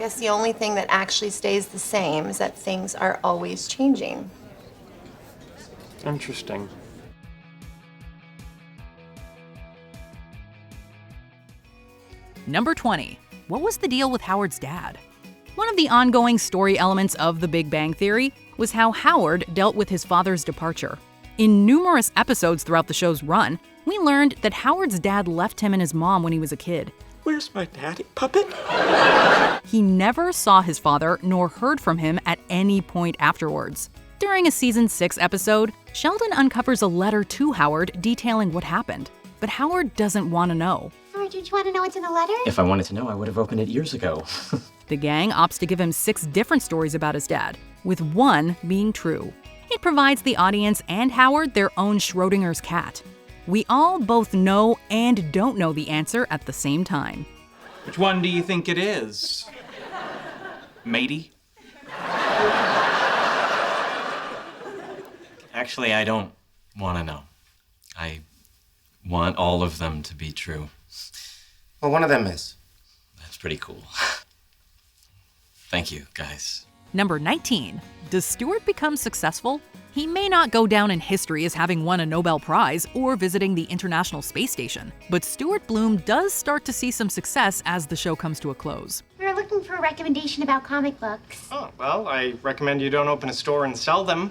guess the only thing that actually stays the same is that things are always changing. Interesting. Number 20. What was the deal with Howard's dad? One of the ongoing story elements of The Big Bang Theory was how Howard dealt with his father's departure. In numerous episodes throughout the show's run, we learned that Howard's dad left him and his mom when he was a kid. Where's my daddy puppet? He never saw his father nor heard from him at any point afterwards. During a season 6 episode, Sheldon uncovers a letter to Howard detailing what happened, but Howard doesn't want to know. Did you want to know what's in the letter? If I wanted to know, I would have opened it years ago. The gang opts to give him 6 different stories about his dad, with one being true. It provides the audience and Howard their own Schrodinger's cat. We all both know and don't know the answer at the same time. Which one do you think it is? Matey? Actually, I don't want to know. I want all of them to be true. Well, one of them is. That's pretty cool. Thank you, guys. Number 19. Does Stuart become successful? He may not go down in history as having won a Nobel Prize or visiting the International Space Station, but Stuart Bloom does start to see some success as the show comes to a close. We were looking for a recommendation about comic books. Oh, well, I recommend you don't open a store and sell them.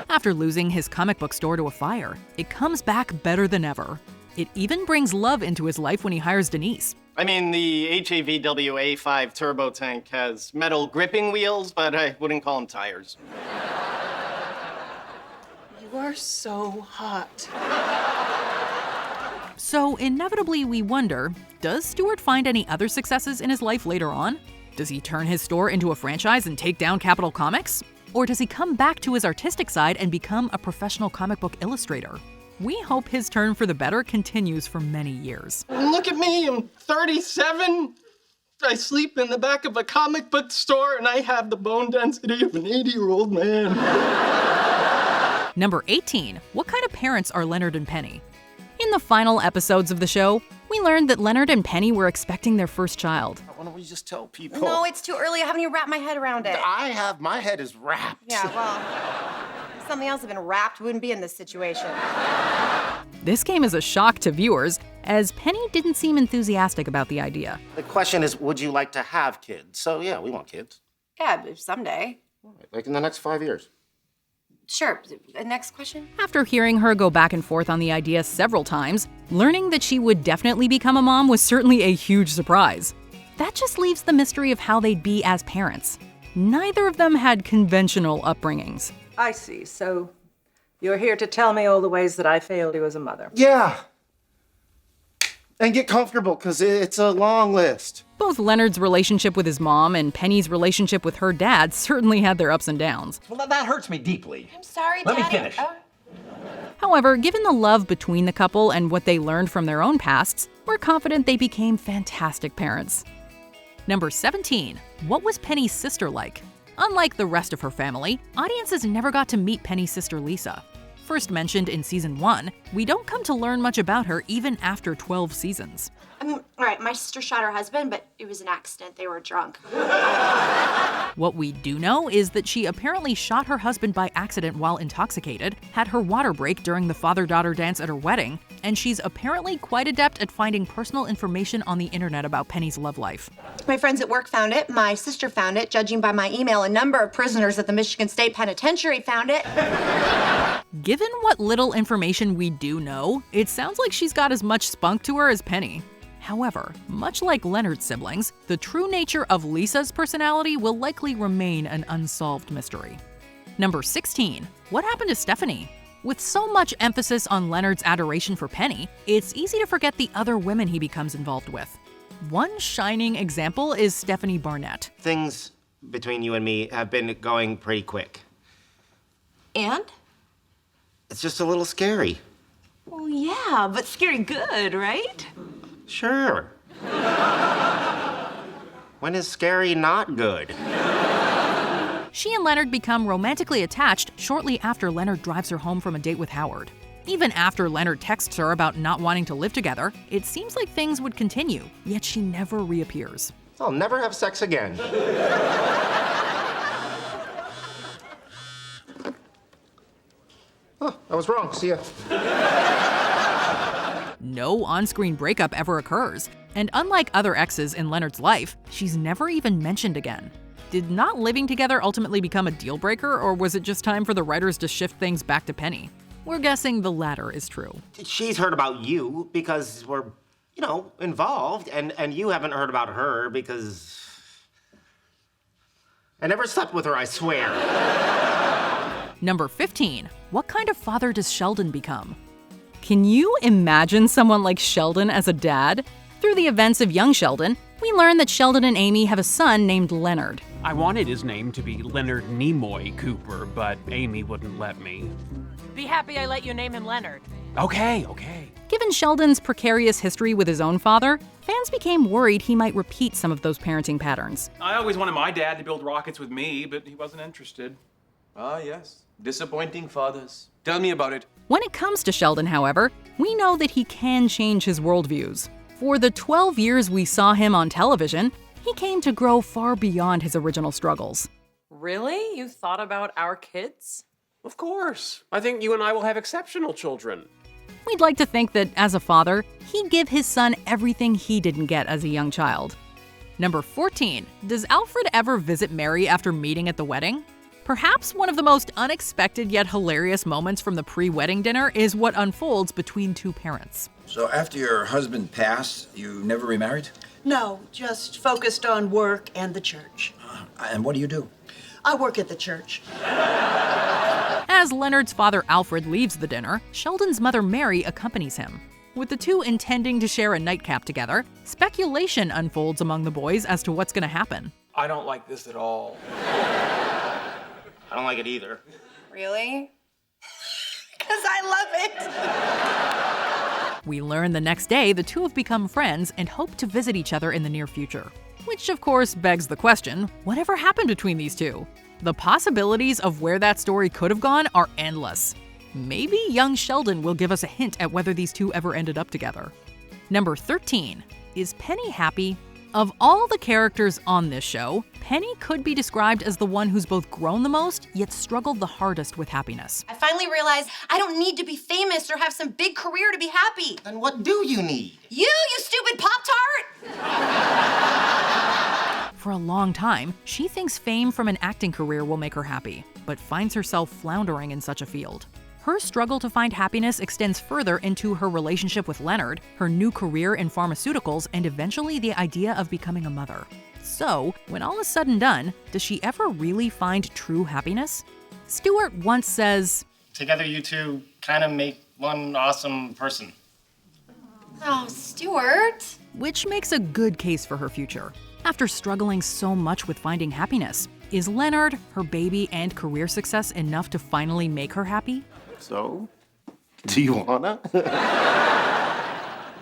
After losing his comic book store to a fire, it comes back better than ever. It even brings love into his life when he hires Denise. I mean, the HAVWA5 turbo tank has metal gripping wheels, but I wouldn't call them tires. You are so hot. So inevitably we wonder, does Stuart find any other successes in his life later on? Does he turn his store into a franchise and take down Capitol Comics? Or does he come back to his artistic side and become a professional comic book illustrator? We hope his turn for the better continues for many years. Look at me, I'm 37. I sleep in the back of a comic book store and I have the bone density of an 80-year-old man. Number 18. What kind of parents are Leonard and Penny? In the final episodes of the show, we learned that Leonard and Penny were expecting their first child. Why don't we just tell people? No, it's too early. I haven't even wrapped my head around it. My head is wrapped. Yeah, well, if something else had been wrapped, we wouldn't be in this situation. This came as a shock to viewers, as Penny didn't seem enthusiastic about the idea. The question is, would you like to have kids? So yeah, we want kids. Yeah, someday. Like in the next 5 years. Sure. Next question? After hearing her go back and forth on the idea several times, learning that she would definitely become a mom was certainly a huge surprise. That just leaves the mystery of how they'd be as parents. Neither of them had conventional upbringings. I see. So you're here to tell me all the ways that I failed you as a mother. Yeah. And get comfortable, because it's a long list. Both Leonard's relationship with his mom and Penny's relationship with her dad certainly had their ups and downs. Well, that hurts me deeply. I'm sorry, Let Daddy. me finish. However, given the love between the couple and what they learned from their own pasts, we're confident they became fantastic parents. Number 17. What was Penny's sister like? Unlike the rest of her family, audiences never got to meet Penny's sister Lisa. First mentioned in season 1, we don't come to learn much about her even after 12 seasons. I mean, all right, my sister shot her husband, but it was an accident. They were drunk. What we do know is that she apparently shot her husband by accident while intoxicated, had her water break during the father-daughter dance at her wedding, and she's apparently quite adept at finding personal information on the internet about Penny's love life. My friends at work found it. My sister found it. Judging by my email, a number of prisoners at the Michigan State Penitentiary found it. Given what little information we do know, it sounds like she's got as much spunk to her as Penny. However, much like Leonard's siblings, the true nature of Lisa's personality will likely remain an unsolved mystery. Number 16. What happened to Stephanie? With so much emphasis on Leonard's adoration for Penny, it's easy to forget the other women he becomes involved with. One shining example is Stephanie Barnett. Things between you and me have been going pretty quick. And? It's just a little scary. Well, yeah, but scary good, right? Sure. When is scary not good? She and Leonard become romantically attached shortly after Leonard drives her home from a date with Howard. Even after Leonard texts her about not wanting to live together, it seems like things would continue, yet she never reappears. I'll never have sex again. Oh, I was wrong. See ya. No on-screen breakup ever occurs, and unlike other exes in Leonard's life, she's never even mentioned again. Did not living together ultimately become a deal breaker, or was it just time for the writers to shift things back to Penny? We're guessing the latter is true. She's heard about you because we're, involved, and you haven't heard about her because I never slept with her, I swear. Number 15. What kind of father does Sheldon become? Can you imagine someone like Sheldon as a dad? Through the events of young Sheldon, we learn that Sheldon and Amy have a son named Leonard. I wanted his name to be Leonard Nimoy Cooper, but Amy wouldn't let me. Be happy I let you name him Leonard. Okay. Given Sheldon's precarious history with his own father, fans became worried he might repeat some of those parenting patterns. I always wanted my dad to build rockets with me, but he wasn't interested. Ah, yes. Disappointing fathers. Tell me about it. When it comes to Sheldon, however, we know that he can change his worldviews. For the 12 years we saw him on television, he came to grow far beyond his original struggles. Really? You thought about our kids? Of course. I think you and I will have exceptional children. We'd like to think that, as a father, he'd give his son everything he didn't get as a young child. Number 14. Does Alfred ever visit Mary after meeting at the wedding? Perhaps one of the most unexpected yet hilarious moments from the pre-wedding dinner is what unfolds between two parents. So after your husband passed, you never remarried? No, just focused on work and the church. And what do you do? I work at the church. As Leonard's father Alfred leaves the dinner, Sheldon's mother Mary accompanies him. With the two intending to share a nightcap together, speculation unfolds among the boys as to what's going to happen. I don't like this at all. I don't like it either. Really? Because I love it. We learn the next day the two have become friends and hope to visit each other in the near future. Which, of course, begs the question, whatever happened between these two? The possibilities of where that story could have gone are endless. Maybe young Sheldon will give us a hint at whether these two ever ended up together. Number 13. Is Penny happy? Of all the characters on this show, Penny could be described as the one who's both grown the most, yet struggled the hardest with happiness. I finally realized I don't need to be famous or have some big career to be happy. Then what do you need? You stupid Pop-Tart! For a long time, she thinks fame from an acting career will make her happy, but finds herself floundering in such a field. Her struggle to find happiness extends further into her relationship with Leonard, her new career in pharmaceuticals, and eventually the idea of becoming a mother. So, when all is said and done, does she ever really find true happiness? Stuart once says, Together you two kind of make one awesome person. Oh, Stuart. Which makes a good case for her future. After struggling so much with finding happiness, is Leonard, her baby, and career success enough to finally make her happy? So, do you wanna?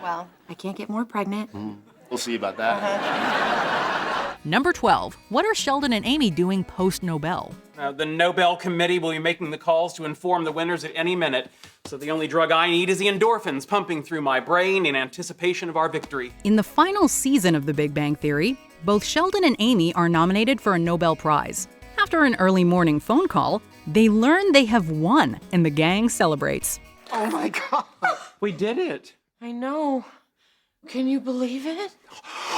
Well, I can't get more pregnant. We'll see about that. Number 12. What are Sheldon and Amy doing post-Nobel? The Nobel Committee will be making the calls to inform the winners at any minute, so the only drug I need is the endorphins pumping through my brain in anticipation of our victory. In the final season of The Big Bang Theory, both Sheldon and Amy are nominated for a Nobel Prize. After an early morning phone call, they learn they have won, and the gang celebrates. Oh my God. We did it. I know. Can you believe it?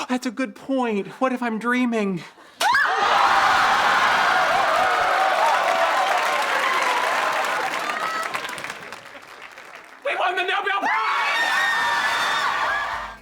That's a good point. What if I'm dreaming? We won the Nobel Prize!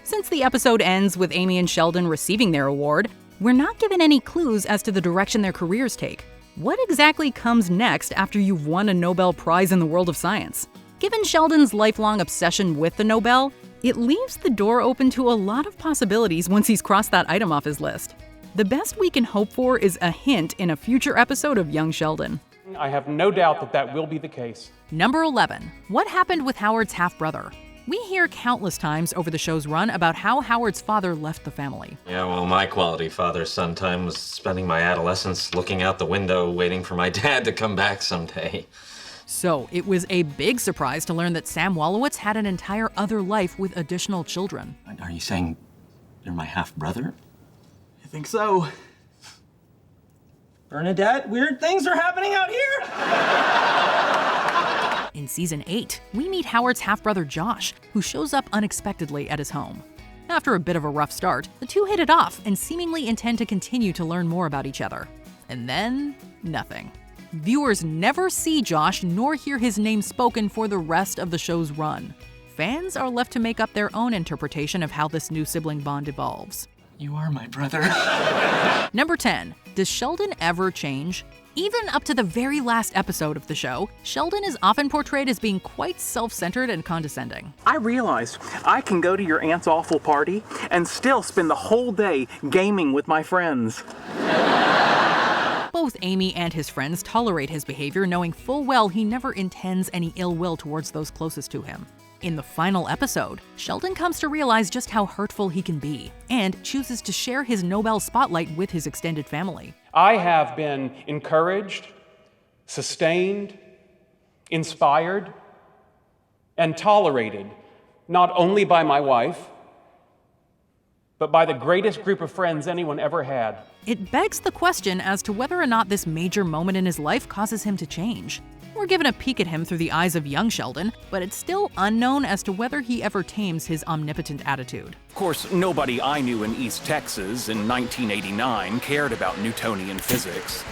Since the episode ends with Amy and Sheldon receiving their award, we're not given any clues as to the direction their careers take. What exactly comes next after you've won a Nobel Prize in the world of science? Given Sheldon's lifelong obsession with the Nobel, it leaves the door open to a lot of possibilities once he's crossed that item off his list. The best we can hope for is a hint in a future episode of Young Sheldon. I have no doubt that will be the case. Number 11. What happened with Howard's half-brother? We hear countless times over the show's run about how Howard's father left the family. Yeah, well, my quality father-son time was spending my adolescence looking out the window waiting for my dad to come back someday. So, it was a big surprise to learn that Sam Wolowitz had an entire other life with additional children. Are you saying they're my half-brother? think so. Bernadette, weird things are happening out here. In season 8, we meet Howard's half-brother Josh, who shows up unexpectedly at his home. After a bit of a rough start, the two hit it off and seemingly intend to continue to learn more about each other. And then, nothing. Viewers never see Josh nor hear his name spoken for the rest of the show's run. Fans are left to make up their own interpretation of how this new sibling bond evolves. You are my brother. Number 10. Does Sheldon ever change? Even up to the very last episode of the show, Sheldon is often portrayed as being quite self-centered and condescending. I realized I can go to your aunt's awful party and still spend the whole day gaming with my friends. Both Amy and his friends tolerate his behavior, knowing full well he never intends any ill will towards those closest to him. In the final episode, Sheldon comes to realize just how hurtful he can be, and chooses to share his Nobel spotlight with his extended family. I have been encouraged, sustained, inspired, and tolerated, not only by my wife, but by the greatest group of friends anyone ever had. It begs the question as to whether or not this major moment in his life causes him to change. We're given a peek at him through the eyes of young Sheldon, but it's still unknown as to whether he ever tames his omnipotent attitude. Of course, nobody I knew in East Texas in 1989 cared about Newtonian physics.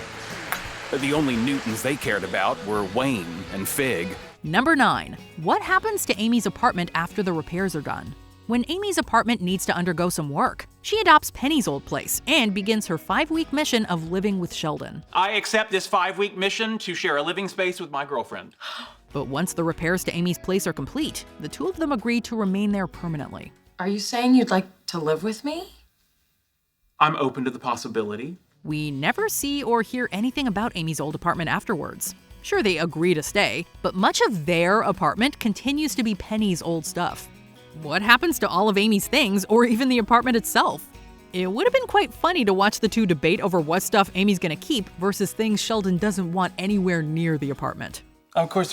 The only Newtons they cared about were Wayne and Fig. Number 9. What happens to Amy's apartment after the repairs are done? When Amy's apartment needs to undergo some work, she adopts Penny's old place and begins her 5-week mission of living with Sheldon. I accept this 5-week mission to share a living space with my girlfriend. But once the repairs to Amy's place are complete, the two of them agree to remain there permanently. Are you saying you'd like to live with me? I'm open to the possibility. We never see or hear anything about Amy's old apartment afterwards. Sure, they agree to stay, but much of their apartment continues to be Penny's old stuff. What happens to all of Amy's things, or even the apartment itself? It would have been quite funny to watch the two debate over what stuff Amy's gonna keep versus things Sheldon doesn't want anywhere near the apartment. Of course,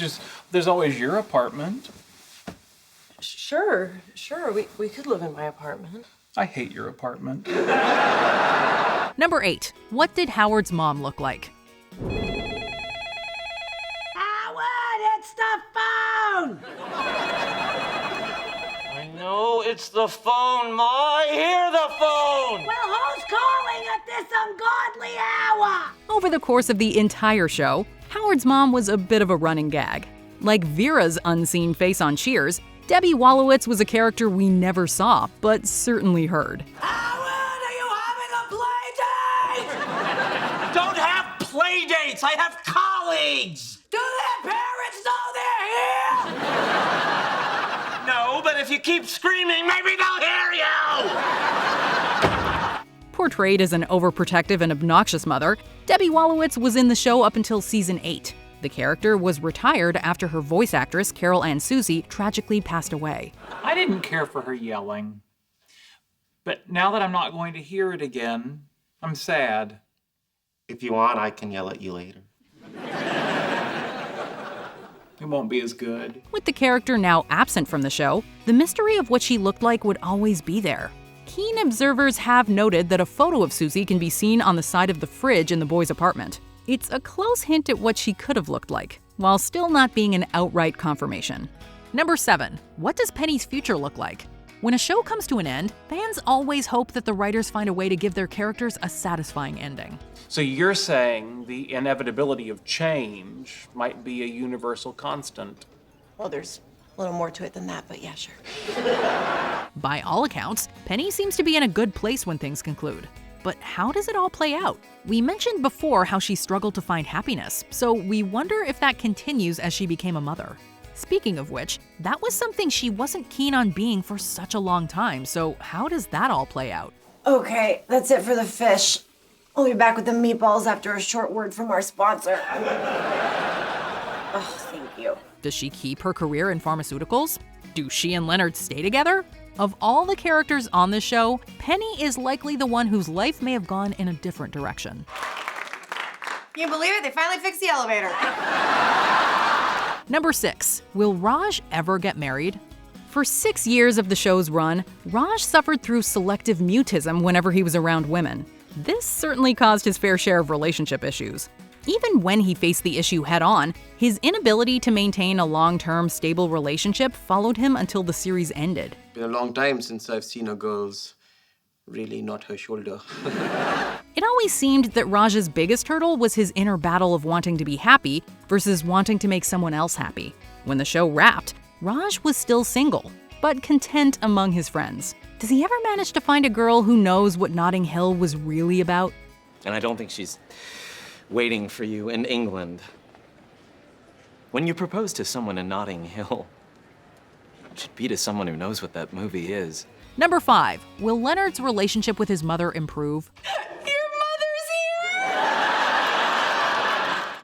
there's always your apartment. Sure. We could live in my apartment. I hate your apartment. Number 8. What did Howard's mom look like? Howard, it's the phone! No, it's the phone, Ma. I hear the phone! Well, who's calling at this ungodly hour? Over the course of the entire show, Howard's mom was a bit of a running gag. Like Vera's unseen face on Cheers, Debbie Wolowitz was a character we never saw, but certainly heard. Howard, are you having a play date? Don't have play dates! I have colleagues! Do their parents know they're here? No, but if you keep screaming, maybe they'll hear you! Portrayed as an overprotective and obnoxious mother, Debbie Wolowitz was in the show up until season 8. The character was retired after her voice actress, Carol Ann Susie, tragically passed away. I didn't care for her yelling. But now that I'm not going to hear it again, I'm sad. If you want, I can yell at you later. It won't be as good. With the character now absent from the show, the mystery of what she looked like would always be there. Keen observers have noted that a photo of Susie can be seen on the side of the fridge in the boys' apartment. It's a close hint at what she could have looked like, while still not being an outright confirmation. Number 7. What does Penny's future look like? When a show comes to an end, fans always hope that the writers find a way to give their characters a satisfying ending. So you're saying the inevitability of change might be a universal constant? Well, there's a little more to it than that, but yeah, sure. By all accounts, Penny seems to be in a good place when things conclude. But how does it all play out? We mentioned before how she struggled to find happiness, so we wonder if that continues as she became a mother. Speaking of which, that was something she wasn't keen on being for such a long time, so how does that all play out? Okay, that's it for the fish. I'll be back with the meatballs after a short word from our sponsor. Oh, thank you. Does she keep her career in pharmaceuticals? Do she and Leonard stay together? Of all the characters on the show, Penny is likely the one whose life may have gone in a different direction. Can you believe it? They finally fixed the elevator. Number 6. Will Raj ever get married? For 6 years of the show's run, Raj suffered through selective mutism whenever he was around women. This certainly caused his fair share of relationship issues. Even when he faced the issue head-on, his inability to maintain a long-term, stable relationship followed him until the series ended. Been a long time since I've seen a girl's really not her shoulder. It always seemed that Raj's biggest hurdle was his inner battle of wanting to be happy versus wanting to make someone else happy. When the show wrapped, Raj was still single, but content among his friends. Does he ever manage to find a girl who knows what Notting Hill was really about? And I don't think she's waiting for you in England. When you propose to someone in Notting Hill, it should be to someone who knows what that movie is. Number 5. Will Leonard's relationship with his mother improve?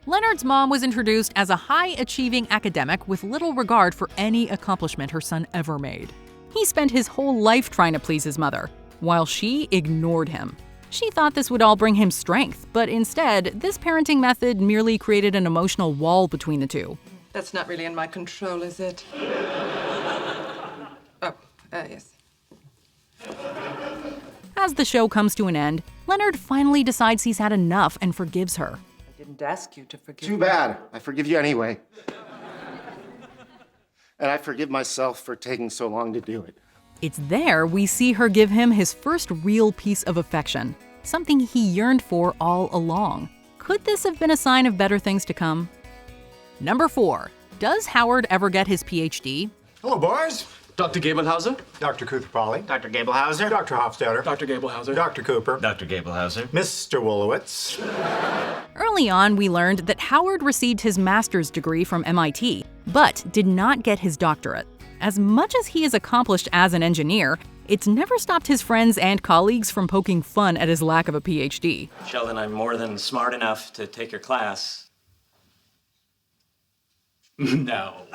Leonard's mom was introduced as a high-achieving academic with little regard for any accomplishment her son ever made. He spent his whole life trying to please his mother, while she ignored him. She thought this would all bring him strength, but instead, this parenting method merely created an emotional wall between the two. That's not really in my control, is it? Yes. As the show comes to an end, Leonard finally decides he's had enough and forgives her. I didn't ask you to forgive Too me. bad. I forgive you anyway. And I forgive myself for taking so long to do it. It's there we see her give him his first real piece of affection, something he yearned for all along. Could this have been a sign of better things to come? Number 4. Does Howard ever get his PhD? Hello, boys. Dr. Gablehauser? Dr. Cooper-Polly. Dr. Gablehauser. Dr. Hofstadter. Dr. Gablehauser. Dr. Cooper. Dr. Gablehauser. Mr. Wolowitz. Early on, we learned that Howard received his master's degree from MIT, but did not get his doctorate. As much as he is accomplished as an engineer, it's never stopped his friends and colleagues from poking fun at his lack of a PhD. Sheldon, I'm more than smart enough to take your class. No.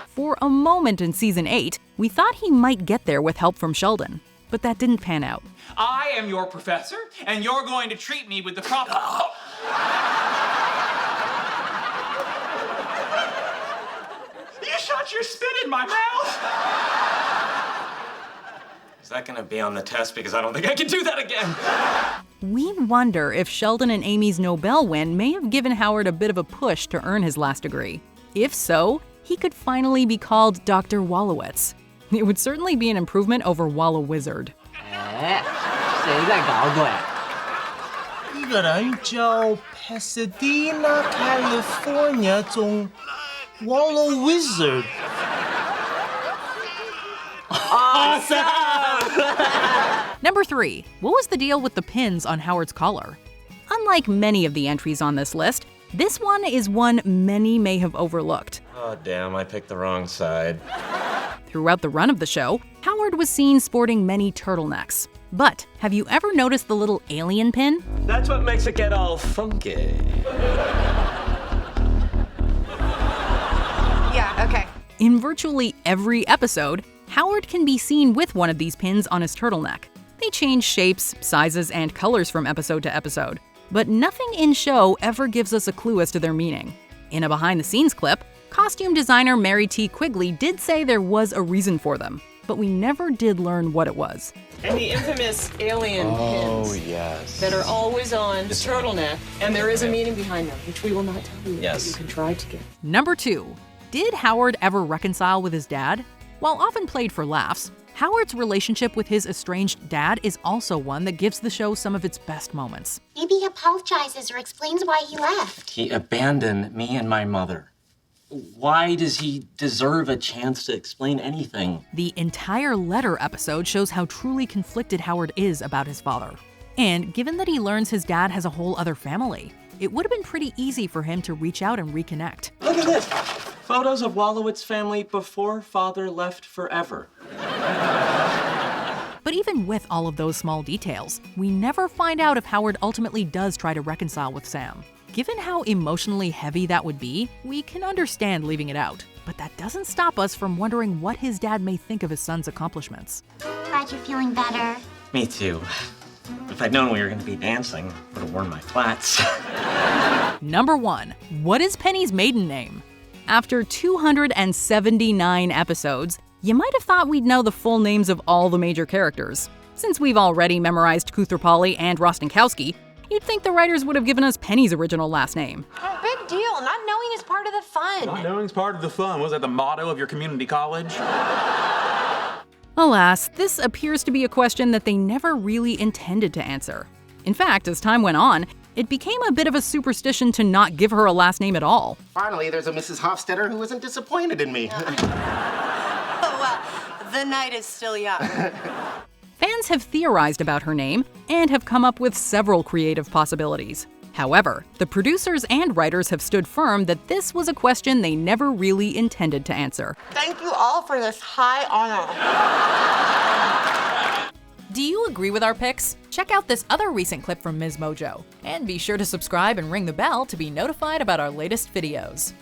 For a moment in season 8, we thought he might get there with help from Sheldon, but that didn't pan out. I am your professor, and you're going to treat me with the proper... You shot your spit in my mouth! Is that gonna be on the test? Because I don't think I can do that again. We wonder if Sheldon and Amy's Nobel win may have given Howard a bit of a push to earn his last degree. If so, he could finally be called Dr. Wolowitz. It would certainly be an improvement over Wallowizard. 谁在搞鬼？一个人叫 Pasadena, California 中 Wallow Wizard. Awesome! Number 3. What was the deal with the pins on Howard's collar? Unlike many of the entries on this list, this one is one many may have overlooked. Oh, damn, I picked the wrong side. Throughout the run of the show, Howard was seen sporting many turtlenecks. But have you ever noticed the little alien pin? That's what makes it get all funky. Yeah, okay. In virtually every episode, Howard can be seen with one of these pins on his turtleneck. They change shapes, sizes, and colors from episode to episode, but nothing in show ever gives us a clue as to their meaning. In a behind-the-scenes clip, costume designer Mary T. Quigley did say there was a reason for them, but we never did learn what it was. And the infamous alien pins yes. that are always on the turtleneck, and there is a meaning behind them, which we will not tell you. Yes. But you can try to get. Number 2. Did Howard ever reconcile with his dad? While often played for laughs, Howard's relationship with his estranged dad is also one that gives the show some of its best moments. Maybe he apologizes or explains why he left. He abandoned me and my mother. Why does he deserve a chance to explain anything? The entire letter episode shows how truly conflicted Howard is about his father. And given that he learns his dad has a whole other family, it would have been pretty easy for him to reach out and reconnect. Look at this! Photos of Wolowitz's family before father left forever. But even with all of those small details, we never find out if Howard ultimately does try to reconcile with Sam. Given how emotionally heavy that would be, we can understand leaving it out. But that doesn't stop us from wondering what his dad may think of his son's accomplishments. Glad you're feeling better. Me too. If I'd known we were going to be dancing, I would have worn my flats. Number 1. What is Penny's maiden name? After 279 episodes, you might have thought we'd know the full names of all the major characters. Since we've already memorized Koothrappali and Rostenkowski, you'd think the writers would have given us Penny's original last name. Big deal. Not knowing is part of the fun. Not knowing's part of the fun. Was that the motto of your community college? Alas, this appears to be a question that they never really intended to answer. In fact, as time went on, it became a bit of a superstition to not give her a last name at all. Finally, there's a Mrs. Hofstetter who isn't disappointed in me. Oh, well, the night is still young. Fans have theorized about her name and have come up with several creative possibilities. However, the producers and writers have stood firm that this was a question they never really intended to answer. Thank you all for this high honor. Do you agree with our picks? Check out this other recent clip from Ms. Mojo. And be sure to subscribe and ring the bell to be notified about our latest videos.